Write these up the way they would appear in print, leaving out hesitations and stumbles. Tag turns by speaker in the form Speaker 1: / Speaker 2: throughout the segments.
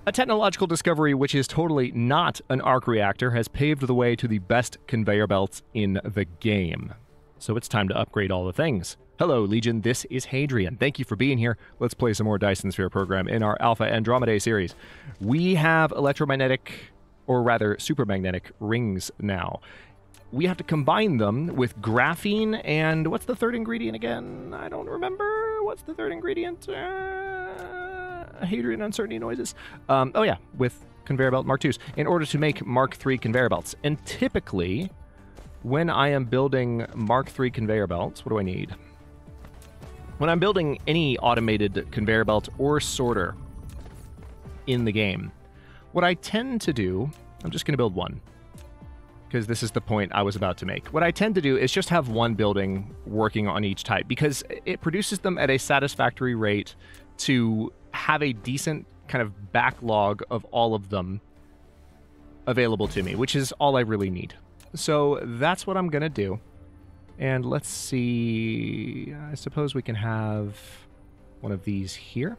Speaker 1: A technological discovery which is totally not an arc reactor has paved the way to the best conveyor belts in the game. So it's time to upgrade all the things. Hello, Legion, this is Hadrian. Thank you for being here. Let's play some more Dyson Sphere Program in our Alpha Andromedae series. We have electromagnetic, or rather supermagnetic, rings now. We have to combine them with graphene and what's the third ingredient again? I don't remember. What's the third ingredient? Hadrian uncertainty noises. Oh yeah, with conveyor belt Mark IIs in order to make Mark III conveyor belts. And typically, when I am building Mark III conveyor belts, what do I need? When I'm building any automated conveyor belt or sorter in the game, what I tend to do, I'm just going to build one, because this is the point I was about to make. What I tend to do is just have one building working on each type, because it produces them at a satisfactory rate to have a decent kind of backlog of all of them available to me, which is all I really need. So that's what I'm going to do. And let's see, I suppose we can have one of these here.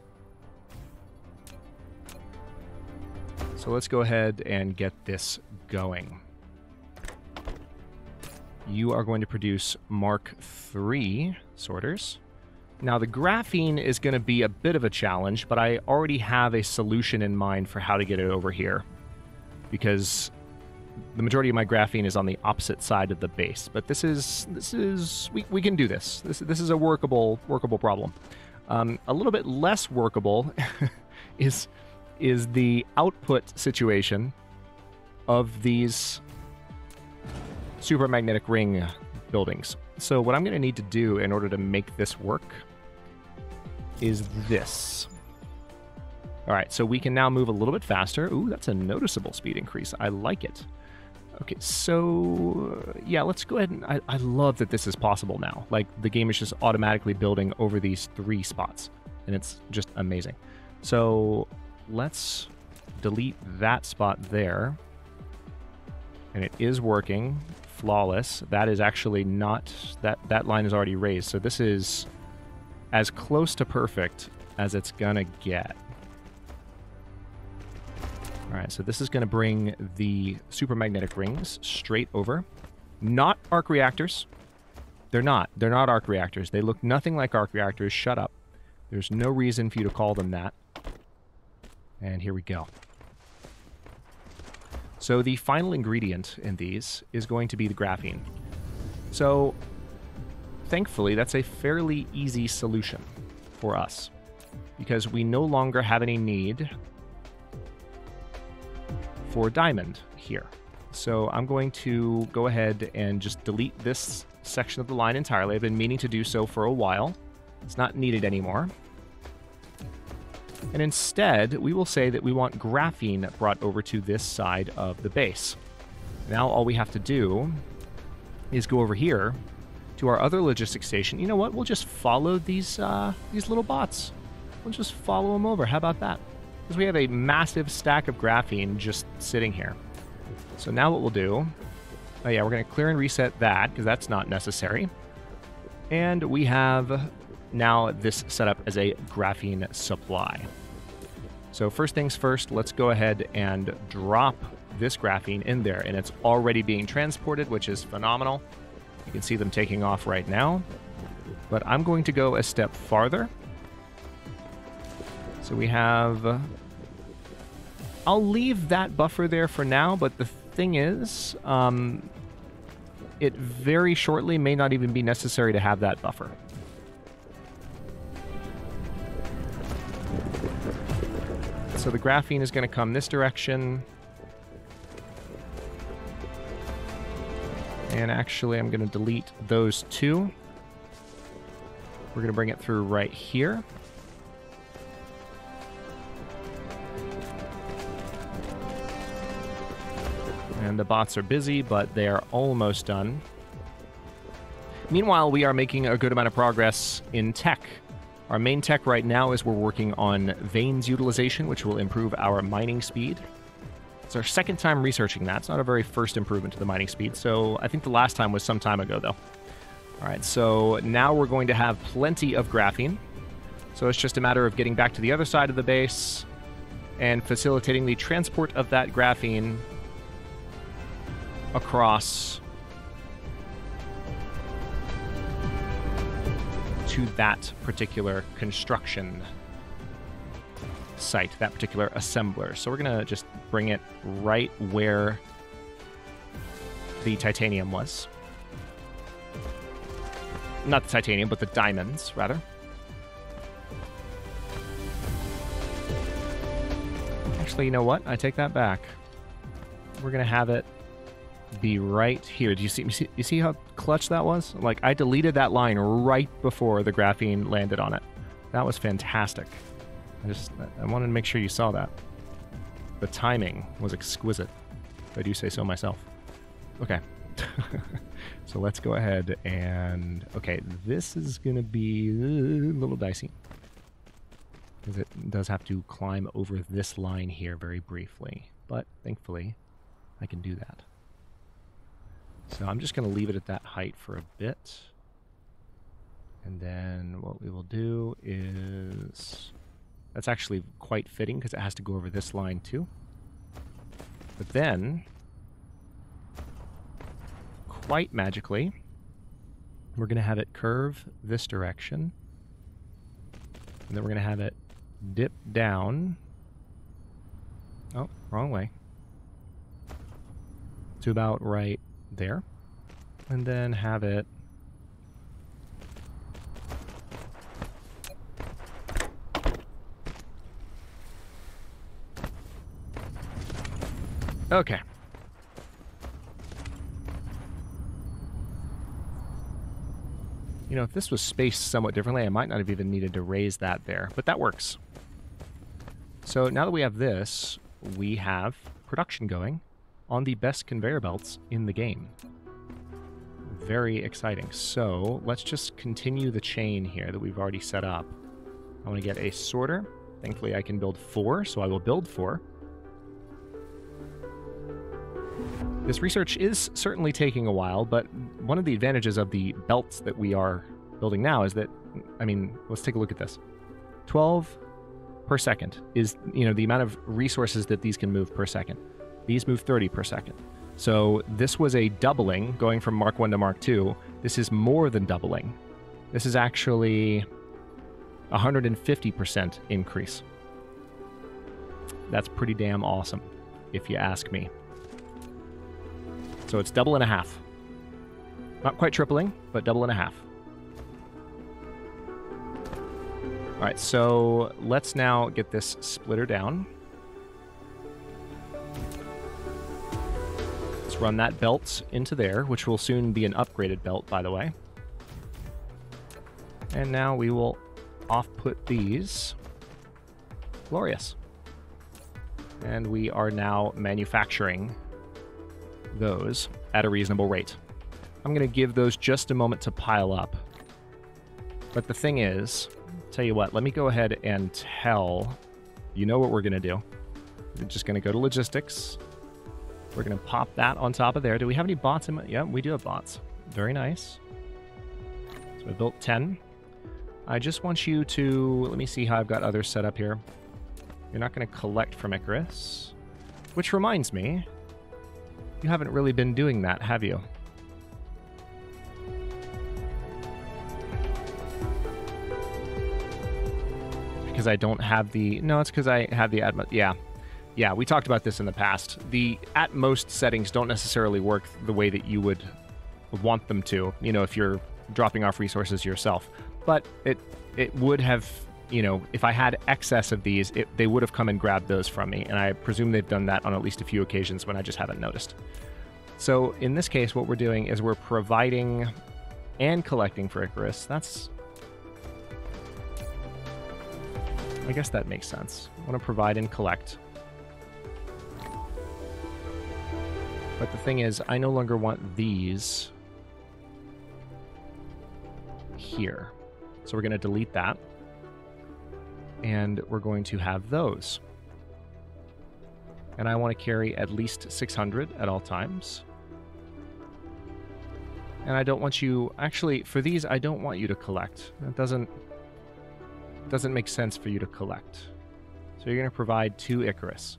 Speaker 1: So let's go ahead and get this going. You are going to produce Mark III sorters. Now, the graphene is going to be a bit of a challenge, but I already have a solution in mind for how to get it over here, because the majority of my graphene is on the opposite side of the base. But we can do this. This is a workable problem. A little bit less workable is the output situation of these supermagnetic ring buildings. So what I'm going to need to do in order to make this work is this. All right, so we can now move a little bit faster. Ooh, that's a noticeable speed increase. I like it. Okay, so yeah, let's go ahead and I love that this is possible now. Like, the game is just automatically building over these 3 spots, and it's just amazing. So let's delete that spot there. And it is working. Flawless. That is actually not... That line is already raised. So this is as close to perfect as it's gonna get. Alright, so this is gonna bring the supermagnetic rings straight over. Not arc reactors. They're not. They're not arc reactors. They look nothing like arc reactors. Shut up. There's no reason for you to call them that. And here we go. So the final ingredient in these is going to be the graphene. So thankfully, that's a fairly easy solution for us, because we no longer have any need for diamond here. So I'm going to go ahead and just delete this section of the line entirely. I've been meaning to do so for a while. It's not needed anymore. And instead, we will say that we want graphene brought over to this side of the base. Now all we have to do is go over here to our other logistics station. You know what? We'll just follow these little bots. We'll just follow them over. How about that? Because we have a massive stack of graphene just sitting here. So now what we'll do... Oh yeah, we're going to clear and reset that, because that's not necessary. And we have now this set up as a graphene supply. So first things first, let's go ahead and drop this graphene in there. And it's already being transported, which is phenomenal. You can see them taking off right now. But I'm going to go a step farther. So we have... I'll leave that buffer there for now, but the thing is, it very shortly may not even be necessary to have that buffer. So the graphene is going to come this direction. And actually, I'm going to delete those 2. We're going to bring it through right here. And the bots are busy, but they are almost done. Meanwhile, we are making a good amount of progress in tech. Our main tech right now is we're working on veins utilization, which will improve our mining speed. It's our second time researching that. It's not a very first improvement to the mining speed, so I think the last time was some time ago, though. All right, so now we're going to have plenty of graphene. So it's just a matter of getting back to the other side of the base and facilitating the transport of that graphene across to that particular construction site, that particular assembler. So we're going to just bring it right where the titanium was. Not the titanium, but the diamonds, rather. Actually, you know what? I take that back. We're going to have it be right here. Do you see how clutch that was? Like, I deleted that line right before the graphene landed on it. That was fantastic. I wanted to make sure you saw that. The timing was exquisite, if I do say so myself. Okay. So let's go ahead and... Okay, this is going to be a little dicey, because it does have to climb over this line here very briefly. But thankfully, I can do that. So I'm just going to leave it at that height for a bit. And then what we will do is... That's actually quite fitting because it has to go over this line too. But then, quite magically, we're going to have it curve this direction. And then we're going to have it dip down. Oh, wrong way. To about right there. And then have it okay. You know, if this was spaced somewhat differently, I might not have even needed to raise that there, but that works. So now that we have this, we have production going on the best conveyor belts in the game. Very exciting. So let's just continue the chain here that we've already set up. I want to get a sorter. Thankfully, I can build 4, so I will build 4. This research is certainly taking a while, but one of the advantages of the belts that we are building now is that, I mean, let's take a look at this. 12 per second is, you know, the amount of resources that these can move per second. These move 30 per second. So this was a doubling going from Mark 1 to Mark 2. This is more than doubling. This is actually 150% increase. That's pretty damn awesome, if you ask me. So it's double and a half. Not quite tripling, but double and a half. All right, so let's now get this splitter down. Let's run that belt into there, which will soon be an upgraded belt, by the way. And now we will off-put these. Glorious. And we are now manufacturing those at a reasonable rate. I'm going to give those just a moment to pile up. But the thing is, tell you what, let me go ahead and tell, you know what we're going to do. We're just going to go to logistics. We're going to pop that on top of there. Do we have any bots in? Yeah, we do have bots. Very nice. So I built 10. I just want you to, let me see how I've got others set up here. You're not going to collect from Icarus. Which reminds me, you haven't really been doing that, have you? Because I don't have the... No, it's because I have the Atmos... Yeah. Yeah, we talked about this in the past. The at-most settings don't necessarily work the way that you would want them to, you know, if you're dropping off resources yourself. But it would have... You know, if I had excess of these, they would have come and grabbed those from me, and I presume they've done that on at least a few occasions when I just haven't noticed. So in this case, what we're doing is we're providing and collecting for Icarus. That's... I guess that makes sense. I want to provide and collect. But the thing is, I no longer want these here. So we're going to delete that. And we're going to have those. And I want to carry at least 600 at all times. And I don't want you... Actually, for these, I don't want you to collect. It doesn't make sense for you to collect. So you're going to provide 2 Icarus.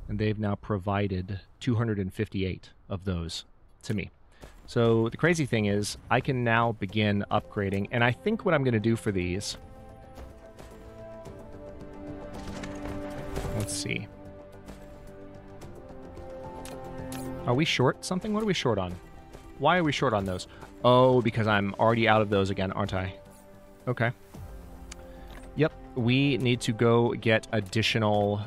Speaker 1: And they've now provided 258 of those to me. So the crazy thing is, I can now begin upgrading, and I think what I'm going to do for these... Let's see. Are we short something? What are we short on? Why are we short on those? Oh, because I'm already out of those again, aren't I? Okay. Yep, we need to go get additional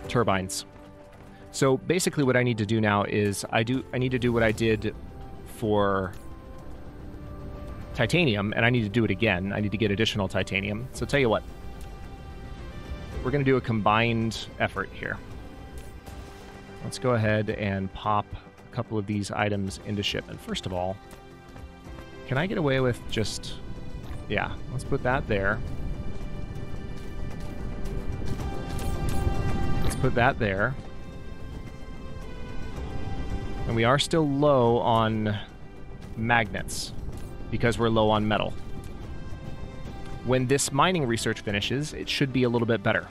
Speaker 1: turbines. So basically what I need to do now is I need to do what I did for titanium, and I need to do it again. I need to get additional titanium. So tell you what, we're going to do a combined effort here. Let's go ahead and pop a couple of these items into shipment. First of all, can I get away with just... Yeah, let's put that there. Let's put that there. And we are still low on magnets because we're low on metal. When this mining research finishes, it should be a little bit better.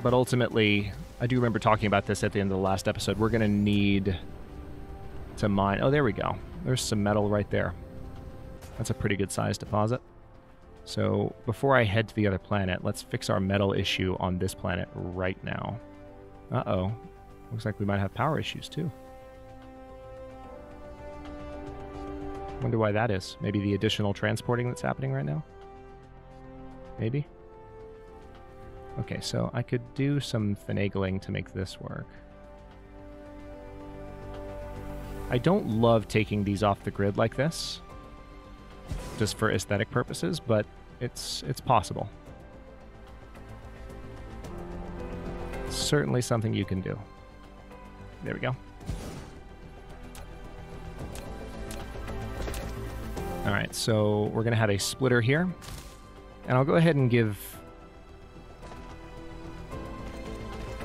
Speaker 1: But ultimately, I do remember talking about this at the end of the last episode. We're going to need to mine... Oh, there we go. There's some metal right there. That's a pretty good size deposit. So before I head to the other planet, let's fix our metal issue on this planet right now. Uh-oh. Looks like we might have power issues too. Wonder why that is. Maybe the additional transporting that's happening right now? Maybe? Okay, so I could do some finagling to make this work. I don't love taking these off the grid like this, just for aesthetic purposes, but it's possible. It's certainly something you can do. There we go. All right, so we're going to have a splitter here. And I'll go ahead and give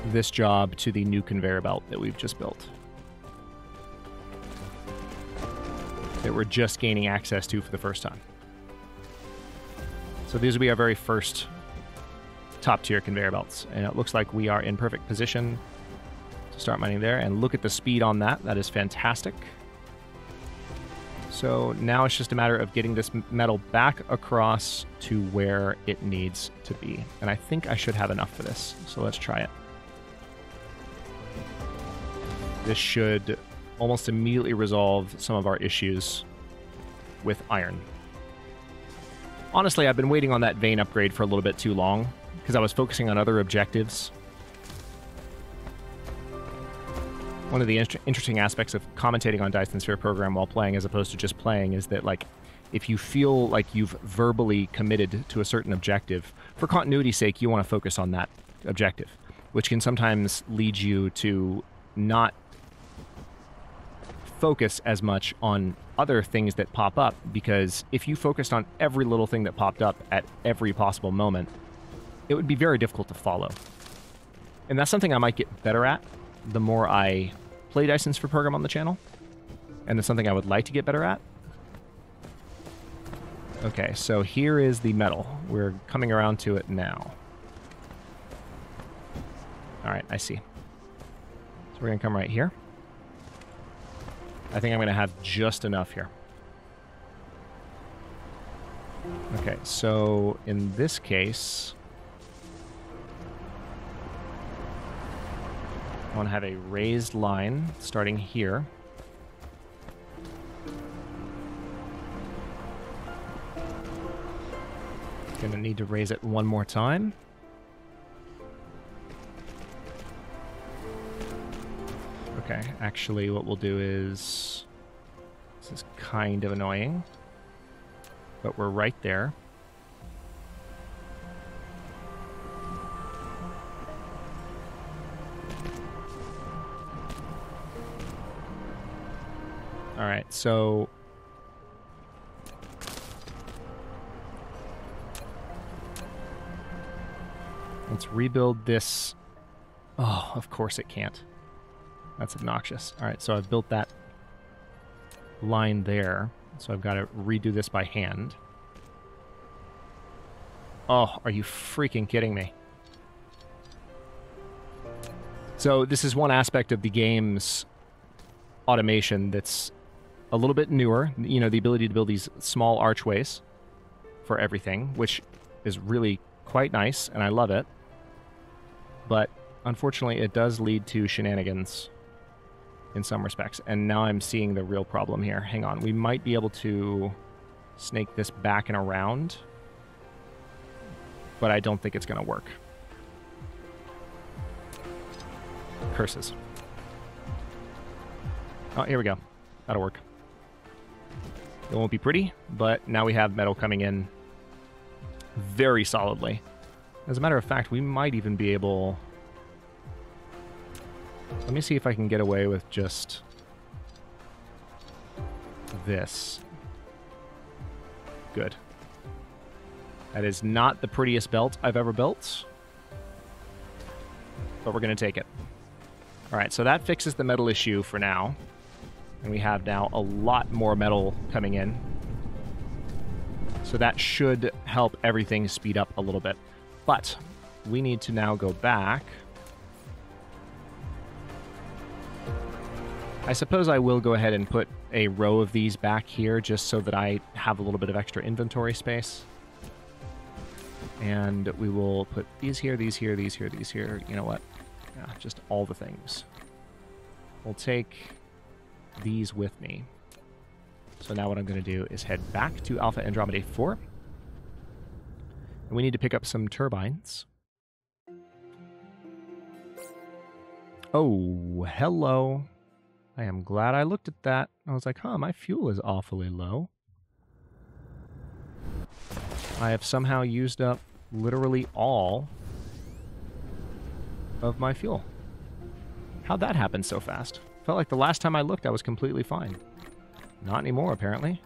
Speaker 1: this job to the new conveyor belt that we've just built, that we're just gaining access to for the first time. So these will be our very first top-tier conveyor belts. And it looks like we are in perfect position to start mining there. And look at the speed on that. That is fantastic. So now it's just a matter of getting this metal back across to where it needs to be. And I think I should have enough for this. So let's try it. This should almost immediately resolve some of our issues with iron. Honestly, I've been waiting on that vein upgrade for a little bit too long because I was focusing on other objectives. One of the interesting aspects of commentating on Dyson Sphere Program while playing as opposed to just playing is that, like, if you feel like you've verbally committed to a certain objective, for continuity's sake, you want to focus on that objective, which can sometimes lead you to not focus as much on other things that pop up, because if you focused on every little thing that popped up at every possible moment, it would be very difficult to follow. And that's something I might get better at the more I play Dyson Sphere Program on the channel, and it's something I would like to get better at. Okay, so here is the metal. We're coming around to it now. All right, I see. So we're going to come right here. I think I'm going to have just enough here. Okay, so in this case, I want to have a raised line starting here. Going to need to raise it one more time. Okay, actually what we'll do is... This is kind of annoying, but we're right there. All right, so... Let's rebuild this. Oh, of course it can't. That's obnoxious. All right, so I've built that line there. So I've got to redo this by hand. Oh, are you freaking kidding me? So this is one aspect of the game's automation that's a little bit newer. You know, the ability to build these small archways for everything, which is really quite nice, and I love it. But unfortunately, it does lead to shenanigans in some respects. And now I'm seeing the real problem here. Hang on. We might be able to snake this back and around, but I don't think it's going to work. Curses. Oh, here we go. That'll work. It won't be pretty, but now we have metal coming in very solidly. As a matter of fact, we might even be able... Let me see if I can get away with just this. Good. That is not the prettiest belt I've ever built, but we're going to take it. All right, so that fixes the metal issue for now. And we have now a lot more metal coming in. So that should help everything speed up a little bit. But we need to now go back. I suppose I will go ahead and put a row of these back here just so that I have a little bit of extra inventory space. And we will put these here, these here, these here, these here. You know what? Yeah, just all the things. We'll take these with me. So now what I'm going to do is head back to Alpha Andromedae 4. And we need to pick up some turbines. Oh, hello. I am glad I looked at that. I was like, huh, my fuel is awfully low. I have somehow used up literally all of my fuel. How'd that happen so fast? Felt like the last time I looked, I was completely fine. Not anymore, apparently.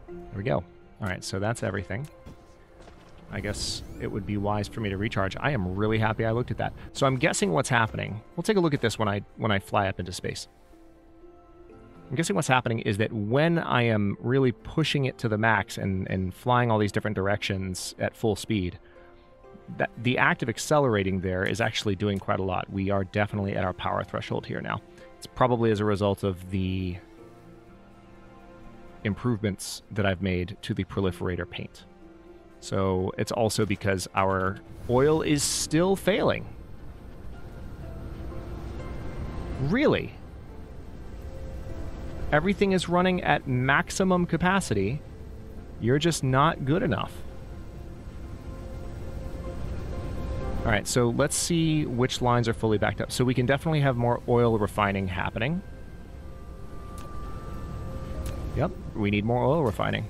Speaker 1: There we go. All right, so that's everything. I guess it would be wise for me to recharge. I am really happy I looked at that. So I'm guessing what's happening. We'll take a look at this when I fly up into space. I'm guessing what's happening is that when I am really pushing it to the max and flying all these different directions at full speed, that the act of accelerating there is actually doing quite a lot. We are definitely at our power threshold here now. It's probably as a result of the improvements that I've made to the proliferator paint. So it's also because our oil is still failing. Really? Everything is running at maximum capacity. You're just not good enough. All right, so let's see which lines are fully backed up. So we can definitely have more oil refining happening. Yep, we need more oil refining.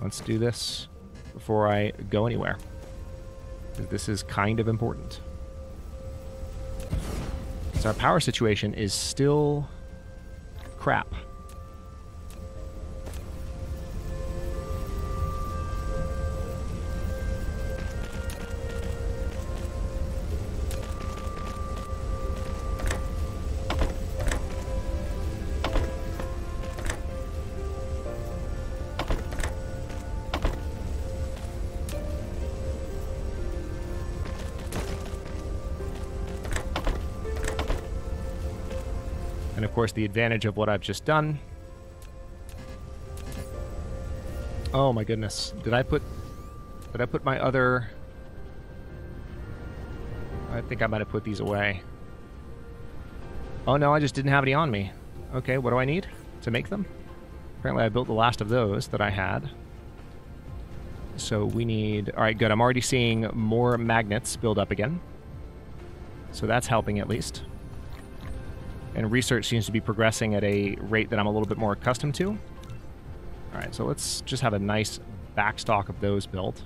Speaker 1: Let's do this before I go anywhere. This is kind of important. So our power situation is still crap. And of course, the advantage of what I've just done. Oh my goodness. Did I put my other... I think I might have put these away. Oh no, I just didn't have any on me. Okay, what do I need to make them? Apparently I built the last of those that I had. So we need... Alright, good. I'm already seeing more magnets build up again. So that's helping at least. And research seems to be progressing at a rate that I'm a little bit more accustomed to. All right, so let's just have a nice backstock of those built.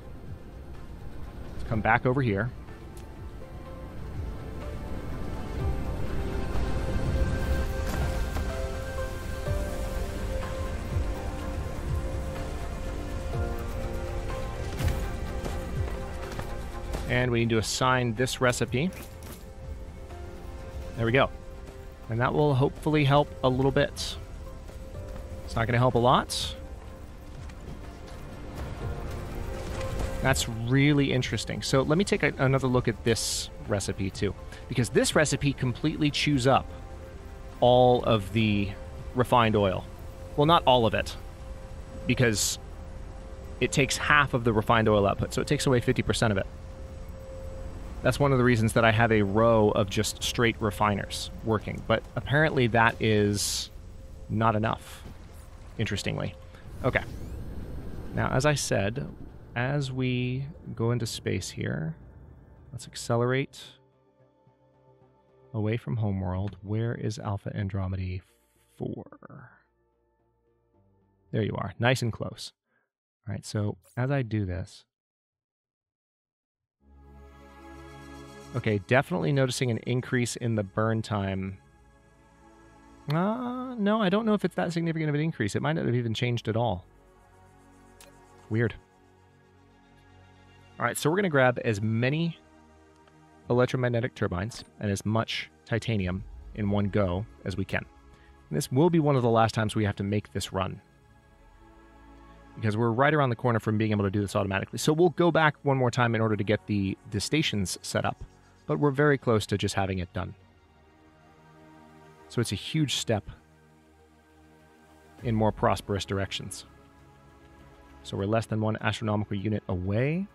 Speaker 1: Let's come back over here. And we need to assign this recipe. There we go. And that will hopefully help a little bit. It's not going to help a lot. That's really interesting. So let me take another look at this recipe too, because this recipe completely chews up all of the refined oil. Well, not all of it, because it takes half of the refined oil output, so it takes away 50% of it. That's one of the reasons that I have a row of just straight refiners working, but apparently that is not enough, interestingly. Okay. Now, as I said, as we go into space here, let's accelerate away from homeworld. Where is Alpha Andromedae 4? There you are, nice and close. All right, so as I do this, okay, definitely noticing an increase in the burn time. No, I don't know if it's that significant of an increase. It might not have even changed at all. Weird. All right, so we're going to grab as many electromagnetic turbines and as much titanium in one go as we can. And this will be one of the last times we have to make this run, because we're right around the corner from being able to do this automatically. So we'll go back one more time in order to get the stations set up, but we're very close to just having it done. So it's a huge step in more prosperous directions. So we're less than 1 astronomical unit away.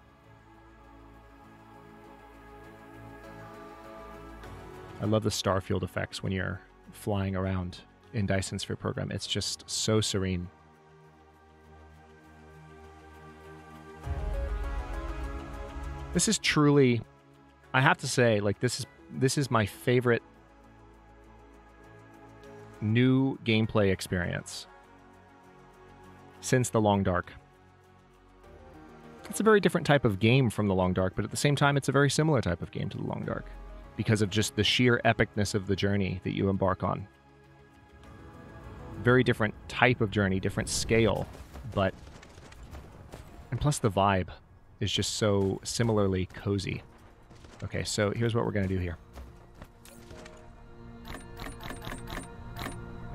Speaker 1: I love the star field effects when you're flying around in Dyson Sphere Program. It's just so serene. This is truly, I have to say, like, this is my favorite new gameplay experience since The Long Dark. It's a very different type of game from The Long Dark, but at the same time, it's a very similar type of game to The Long Dark because of just the sheer epicness of the journey that you embark on. Very different type of journey, different scale, and plus the vibe is just so similarly cozy. Okay, so here's what we're going to do here.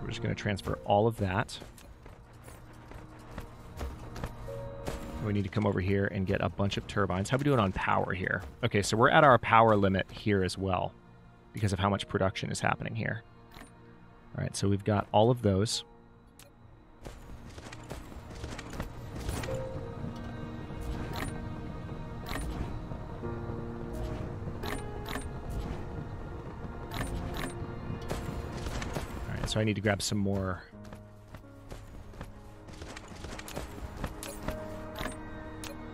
Speaker 1: We're just going to transfer all of that. We need to come over here and get a bunch of turbines. How are we doing on power here? Okay, so we're at our power limit here as well because of how much production is happening here. All right, so we've got all of those. All right, so I need to grab some more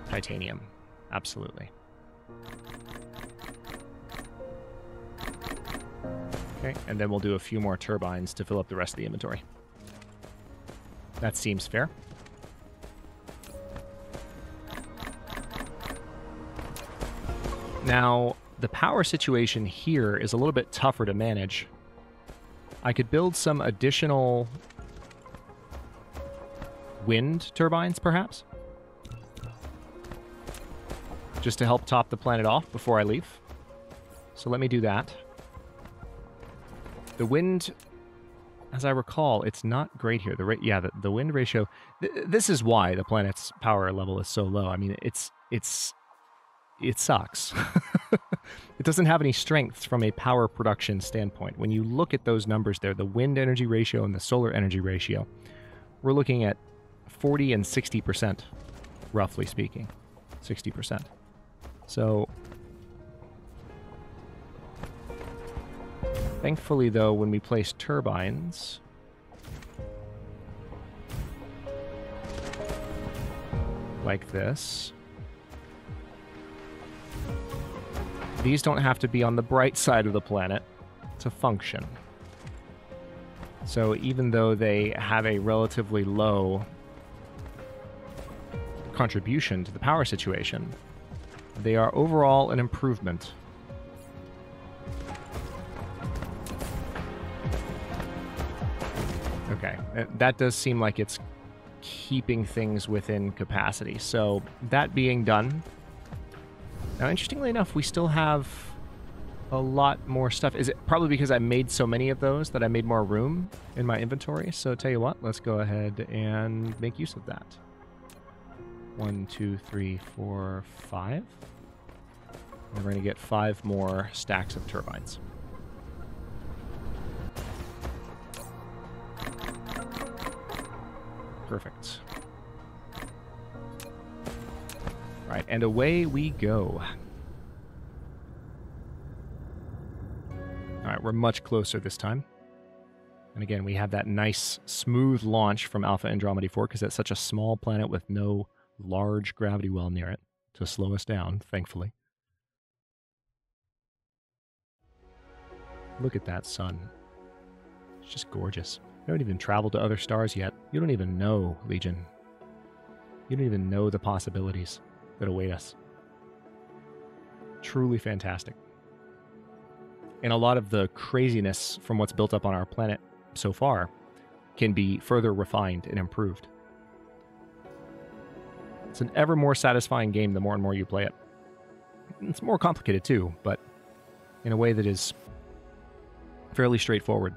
Speaker 1: titanium. Absolutely. Okay, and then we'll do a few more turbines to fill up the rest of the inventory. That seems fair. Now, the power situation here is a little bit tougher to manage. I could build some additional wind turbines, perhaps, just to help top the planet off before I leave. So let me do that. The wind, as I recall, it's not great here. The wind ratio. This is why the planet's power level is so low. I mean, it sucks. It doesn't have any strengths from a power production standpoint. When you look at those numbers there, the wind energy ratio and the solar energy ratio, we're looking at 40 and 60%, roughly speaking. 60%. So, thankfully, though, when we place turbines, like this, these don't have to be on the bright side of the planet to function. So even though they have a relatively low contribution to the power situation, they are overall an improvement. Okay, that does seem like it's keeping things within capacity. So that being done, now interestingly enough, we still have a lot more stuff. Is it probably because I made so many of those that I made more room in my inventory? So tell you what, let's go ahead and make use of that. 1, 2, 3, 4, 5. And we're going to get 5 more stacks of turbines. Perfect. Right, and away we go. All right, we're much closer this time. And again, we have that nice, smooth launch from Alpha Andromedae 4 because it's such a small planet with no large gravity well near it to slow us down, thankfully. Look at that sun. It's just gorgeous. We haven't even traveled to other stars yet. You don't even know, Legion. You don't even know the possibilities that await us. Truly fantastic. And a lot of the craziness from what's built up on our planet so far can be further refined and improved. It's an ever more satisfying game the more and more you play it. It's more complicated too, but in a way that is fairly straightforward.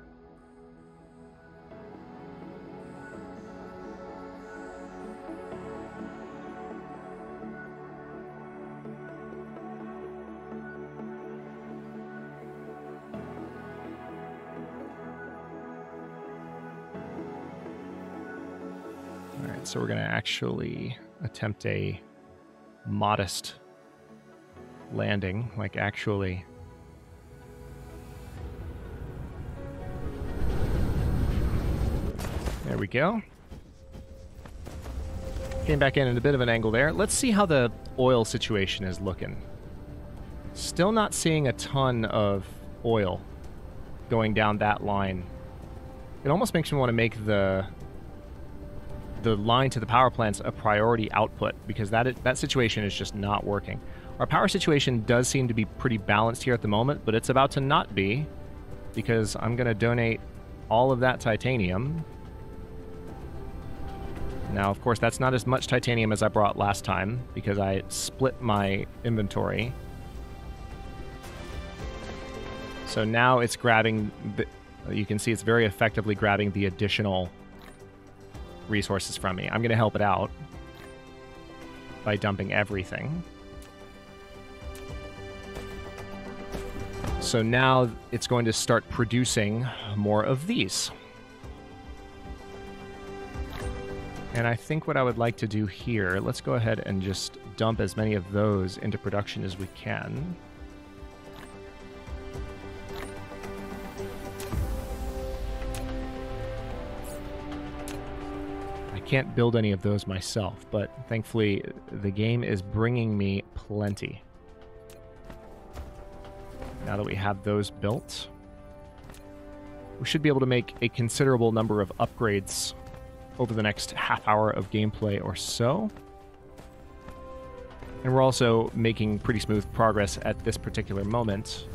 Speaker 1: So we're going to actually attempt a modest landing, like actually. There we go. Came back in at a bit of an angle there. Let's see how the oil situation is looking. Still not seeing a ton of oil going down that line. It almost makes me want to make the line to the power plants a priority output because that situation is just not working. Our power situation does seem to be pretty balanced here at the moment, but it's about to not be because I'm going to donate all of that titanium. Now, of course, that's not as much titanium as I brought last time because I split my inventory. So now it's grabbing, you can see it's very effectively grabbing the additional resources from me. I'm going to help it out by dumping everything. So now it's going to start producing more of these. And I think what I would like to do here, let's go ahead and just dump as many of those into production as we can. Can't build any of those myself, but thankfully the game is bringing me plenty. Now that we have those built, we should be able to make a considerable number of upgrades over the next half hour of gameplay or so. And we're also making pretty smooth progress at this particular moment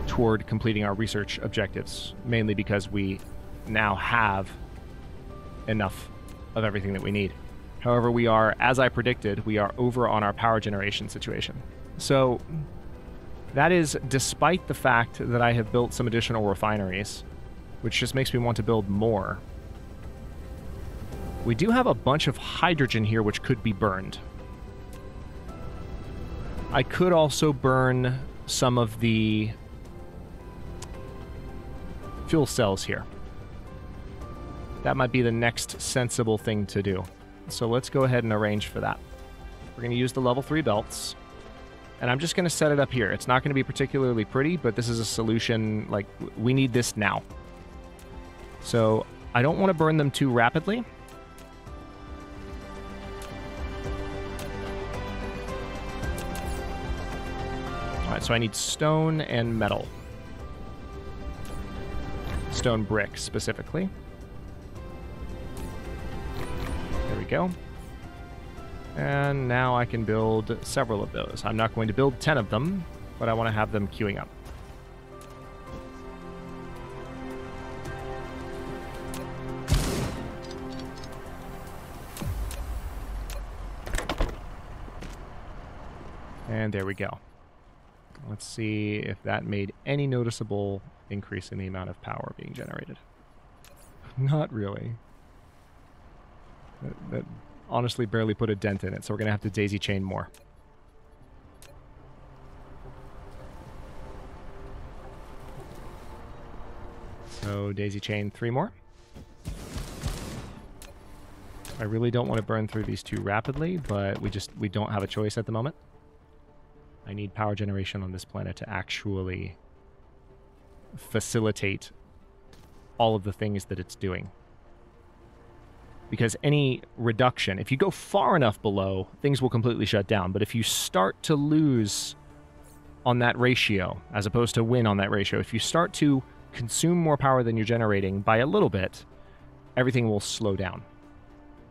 Speaker 1: toward completing our research objectives, mainly because we now have enough of everything that we need. However, we are, as I predicted, we are over on our power generation situation. So that is despite the fact that I have built some additional refineries, which just makes me want to build more. We do have a bunch of hydrogen here which could be burned. I could also burn some of the fuel cells here. That might be the next sensible thing to do. So let's go ahead and arrange for that. We're going to use the level 3 belts. And I'm just going to set it up here. It's not going to be particularly pretty, but this is a solution, like, we need this now. So I don't want to burn them too rapidly. Alright, so I need stone and metal. Stone brick, specifically. There we go. And now I can build several of those. I'm not going to build 10 of them, but I want to have them queuing up. And there we go. Let's see if that made any noticeable increase in the amount of power being generated. Not really. That honestly barely put a dent in it, so we're going to have to daisy chain more. So daisy chain 3 more. I really don't want to burn through these too rapidly, but we don't have a choice at the moment. I need power generation on this planet to actually facilitate all of the things that it's doing. Because any reduction, if you go far enough below, things will completely shut down. But if you start to lose on that ratio, as opposed to win on that ratio, if you start to consume more power than you're generating by a little bit, everything will slow down.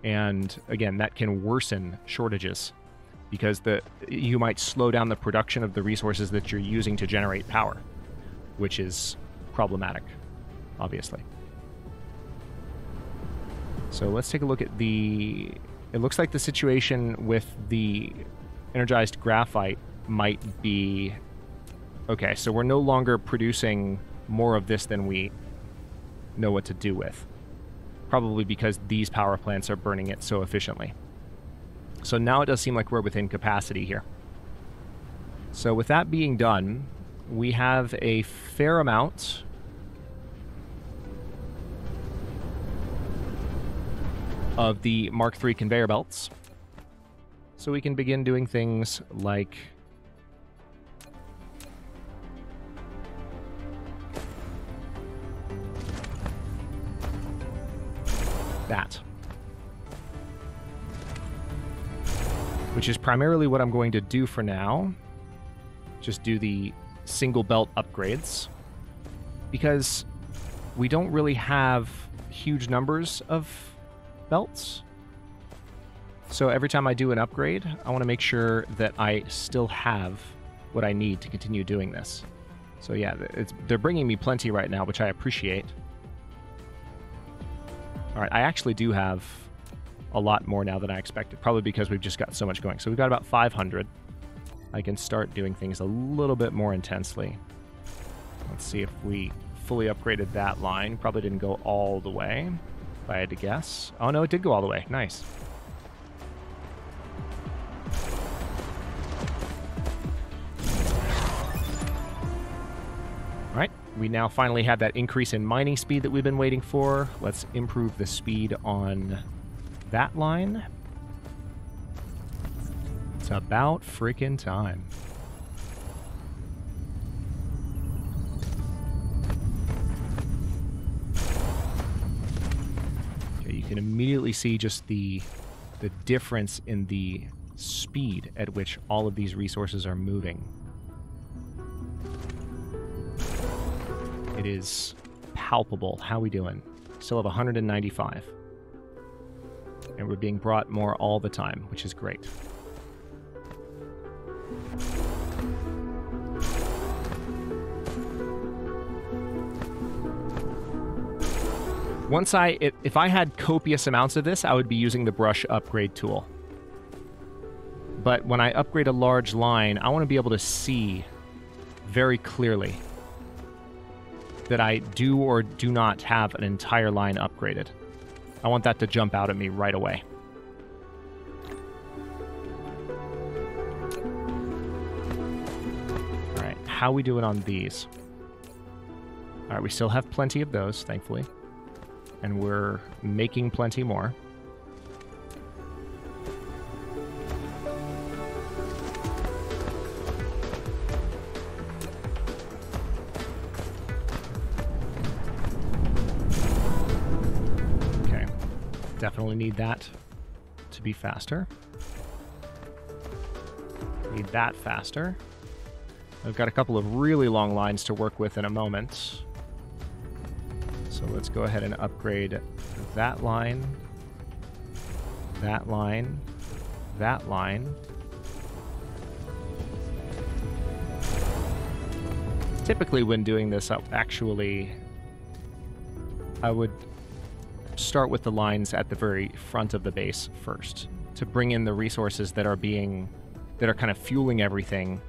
Speaker 1: And again, that can worsen shortages because you might slow down the production of the resources that you're using to generate power, which is problematic, obviously. So let's take a look at it looks like the situation with the energized graphite might be... Okay, so we're no longer producing more of this than we know what to do with. Probably because these power plants are burning it so efficiently. So now it does seem like we're within capacity here. So with that being done, we have a fair amount of the Mark III conveyor belts. So we can begin doing things like that. Which is primarily what I'm going to do for now. Just do the single belt upgrades. Because we don't really have huge numbers of belts. So every time I do an upgrade, I want to make sure that I still have what I need to continue doing this. So yeah, they're bringing me plenty right now, which I appreciate. All right, I actually do have a lot more now than I expected, probably because we've just got so much going. So we've got about 500. I can start doing things a little bit more intensely. Let's see if we fully upgraded that line. Probably didn't go all the way, if I had to guess. Oh no, it did go all the way. Nice. All right, we now finally have that increase in mining speed that we've been waiting for. Let's improve the speed on that line. It's about freaking time. Okay, you can immediately see just the difference in the speed at which all of these resources are moving. It is palpable. How we doing? Still have 195. And we're being brought more all the time, which is great. If I had copious amounts of this, I would be using the brush upgrade tool. But when I upgrade a large line, I want to be able to see very clearly that I do or do not have an entire line upgraded. I want that to jump out at me right away. All right, how we doing on these? All right, we still have plenty of those, thankfully. And we're making plenty more. Okay, definitely need that to be faster. Need that faster. I've got a couple of really long lines to work with in a moment. So let's go ahead and upgrade that line, that line, that line. Typically when doing this, I would start with the lines at the very front of the base first to bring in the resources that are kind of fueling everything,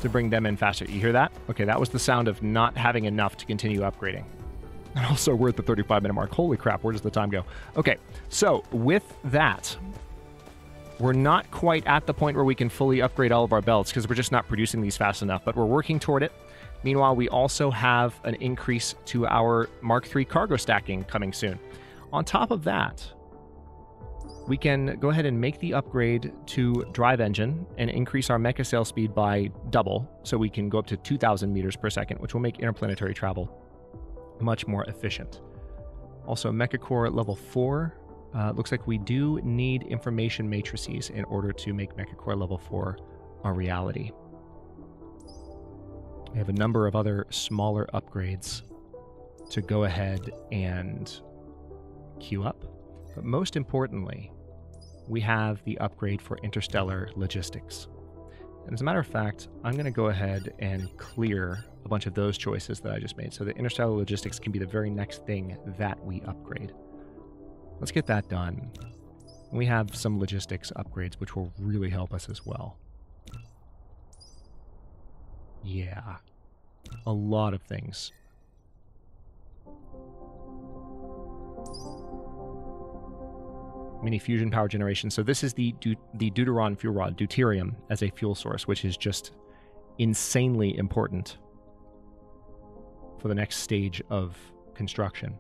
Speaker 1: to bring them in faster. You hear that? Okay, that was the sound of not having enough to continue upgrading. And also, we're at the 35-minute mark. Holy crap, where does the time go? Okay, so with that, we're not quite at the point where we can fully upgrade all of our belts because we're just not producing these fast enough, but we're working toward it. Meanwhile, we also have an increase to our Mark III cargo stacking coming soon. On top of that, we can go ahead and make the upgrade to drive engine and increase our mecha sail speed by double, so we can go up to 2,000 meters per second, which will make interplanetary travel much more efficient. Also, mecha core level 4. Looks like we do need information matrices in order to make mecha core level 4 a reality. We have a number of other smaller upgrades to go ahead and queue up. But most importantly, we have the upgrade for interstellar logistics. And as a matter of fact, I'm going to go ahead and clear a bunch of those choices that I just made. So the interstellar logistics can be the very next thing that we upgrade. Let's get that done. We have some logistics upgrades, which will really help us as well. Yeah, a lot of things. Mini fusion power generation. So this is the deuteron fuel rod, deuterium, as a fuel source, which is just insanely important for the next stage of construction.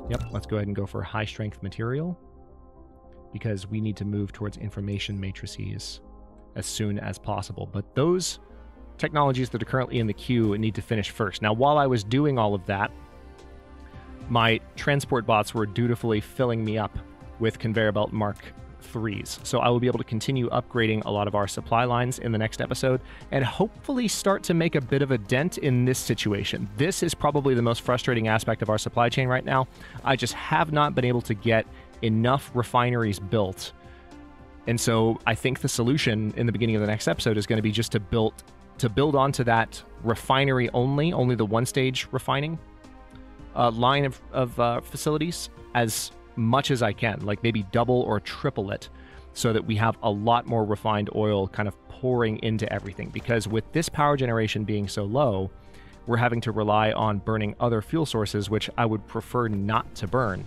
Speaker 1: Yep, let's go ahead and go for high strength material because we need to move towards information matrices as soon as possible. But those technologies that are currently in the queue need to finish first. Now, while I was doing all of that, my transport bots were dutifully filling me up with conveyor belt Mark IIIs. So I will be able to continue upgrading a lot of our supply lines in the next episode and hopefully start to make a bit of a dent in this situation. This is probably the most frustrating aspect of our supply chain right now. I just have not been able to get enough refineries built. And so I think the solution in the beginning of the next episode is going to be just to build onto that refinery only the one-stage refining line of facilities as much as I can, like maybe double or triple it, so that we have a lot more refined oil kind of pouring into everything. Because with this power generation being so low, we're having to rely on burning other fuel sources, which I would prefer not to burn.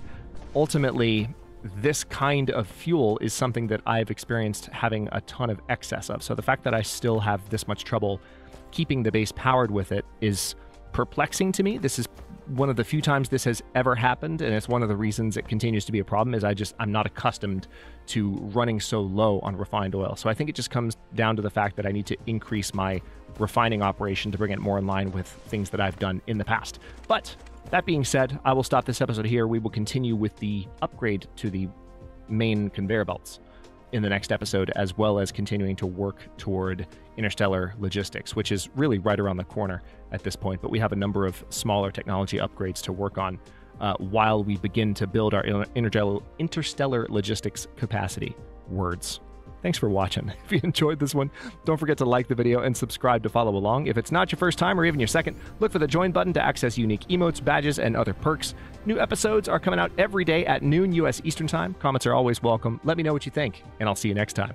Speaker 1: Ultimately, this kind of fuel is something that I've experienced having a ton of excess of. So the fact that I still have this much trouble keeping the base powered with it is perplexing to me. This is one of the few times this has ever happened, and it's one of the reasons it continues to be a problem, is I'm not accustomed to running so low on refined oil. So I think it just comes down to the fact that I need to increase my refining operation to bring it more in line with things that I've done in the past. But that being said, I will stop this episode here. We will continue with the upgrade to the main conveyor belts in the next episode, as well as continuing to work toward interstellar logistics, which is really right around the corner at this point. But we have a number of smaller technology upgrades to work on while we begin to build our interstellar logistics capacity. Words. Thanks for watching. If you enjoyed this one, don't forget to like the video and subscribe to follow along. If it's not your first time or even your second, look for the join button to access unique emotes, badges, and other perks. New episodes are coming out every day at noon US Eastern Time. Comments are always welcome. Let me know what you think, and I'll see you next time.